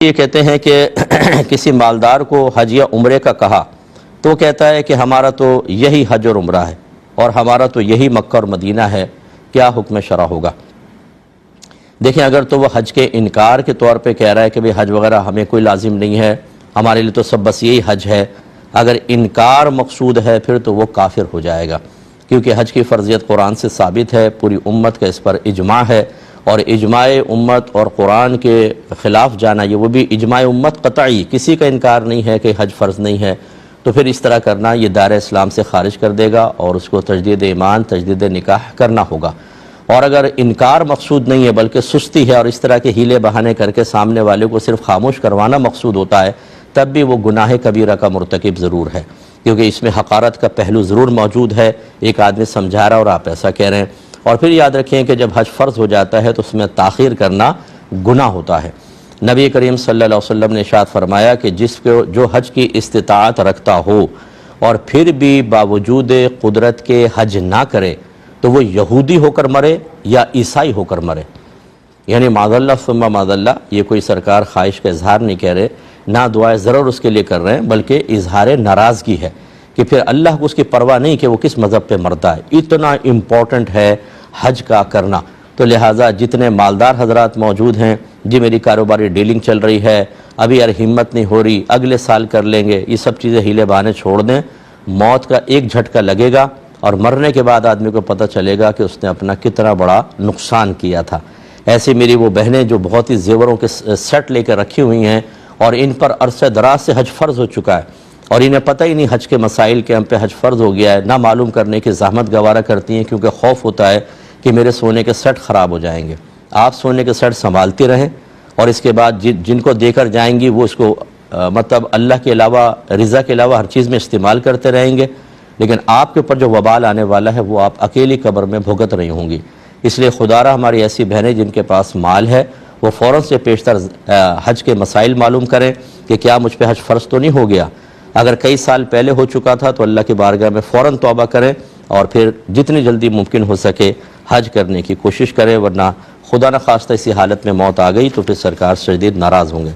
یہ کہتے ہیں کہ کسی مالدار کو حج یا عمرے کا کہا تو کہتا ہے کہ ہمارا تو یہی حج اور عمرہ ہے اور ہمارا تو یہی مکہ اور مدینہ ہے، کیا حکم شرع ہوگا؟ دیکھیں، اگر تو وہ حج کے انکار کے طور پہ کہہ رہا ہے کہ حج وغیرہ ہمیں کوئی لازم نہیں ہے، ہمارے لیے تو سب بس یہی حج ہے، اگر انکار مقصود ہے پھر تو وہ کافر ہو جائے گا، کیونکہ حج کی فرضیت قرآن سے ثابت ہے، پوری امت کا اس پر اجماع ہے، اور اجماع امت اور قرآن کے خلاف جانا، یہ وہ بھی اجماع امت قطعی، کسی کا انکار نہیں ہے کہ حج فرض نہیں ہے، تو پھر اس طرح کرنا یہ دائرہ اسلام سے خارج کر دے گا اور اس کو تجدید ایمان، تجدید نکاح کرنا ہوگا۔ اور اگر انکار مقصود نہیں ہے بلکہ سستی ہے اور اس طرح کے ہیلے بہانے کر کے سامنے والے کو صرف خاموش کروانا مقصود ہوتا ہے، تب بھی وہ گناہ کبیرہ کا مرتکب ضرور ہے، کیونکہ اس میں حقارت کا پہلو ضرور موجود ہے۔ ایک آدمی سمجھا رہا اور آپ ایسا کہہ رہے ہیں۔ اور پھر یاد رکھیں کہ جب حج فرض ہو جاتا ہے تو اس میں تاخیر کرنا گناہ ہوتا ہے۔ نبی کریم صلی اللہ علیہ وسلم نے ارشاد فرمایا کہ جو حج کی استطاعت رکھتا ہو اور پھر بھی باوجود قدرت کے حج نہ کرے تو وہ یہودی ہو کر مرے یا عیسائی ہو کر مرے، یعنی معاذ اللہ ثم معاذ اللہ، یہ کوئی سرکار خواہش کا اظہار نہیں کہہ رہے، نہ دعائے ضرور اس کے لیے کر رہے ہیں، بلکہ اظہار ناراضگی ہے کہ پھر اللہ کو اس کی پرواہ نہیں کہ وہ کس مذہب پہ مرتا ہے۔ اتنا امپورٹنٹ ہے حج کا کرنا، تو لہٰذا جتنے مالدار حضرات موجود ہیں، جی میری کاروباری ڈیلنگ چل رہی ہے، ابھی یار ہمت نہیں ہو رہی، اگلے سال کر لیں گے، یہ سب چیزیں ہیلے بہانے چھوڑ دیں۔ موت کا ایک جھٹکا لگے گا اور مرنے کے بعد آدمی کو پتہ چلے گا کہ اس نے اپنا کتنا بڑا نقصان کیا تھا۔ ایسی میری وہ بہنیں جو بہت ہی زیوروں کے سیٹ لے کر رکھی ہوئی ہیں اور ان پر عرصہ دراز سے حج فرض ہو چکا ہے اور انہیں پتہ ہی نہیں حج کے مسائل کے ہم پہ حج فرض ہو گیا ہے، نہ معلوم کرنے کی زحمت گوارہ کرتی ہیں، کیونکہ خوف ہوتا ہے کہ میرے سونے کے سیٹ خراب ہو جائیں گے۔ آپ سونے کے سیٹ سنبھالتے رہیں اور اس کے بعد جن کو دے کر جائیں گی وہ اس کو مطلب اللہ کے علاوہ، رضا کے علاوہ ہر چیز میں استعمال کرتے رہیں گے، لیکن آپ کے اوپر جو وبال آنے والا ہے وہ آپ اکیلی قبر میں بھگت رہی ہوں گی۔ اس لیے خدا را ہماری ایسی بہنیں جن کے پاس مال ہے وہ فوراً سے پیشتر حج کے مسائل معلوم کریں کہ کیا مجھ پہ حج فرض تو نہیں ہو گیا۔ اگر کئی سال پہلے ہو چکا تھا تو اللہ کی بارگاہ میں فوراً توبہ کریں اور پھر جتنی جلدی ممکن ہو سکے حج کرنے کی کوشش کریں، ورنہ خدا نخواستہ اسی حالت میں موت آ گئی تو پھر سرکار شدید ناراض ہوں گے۔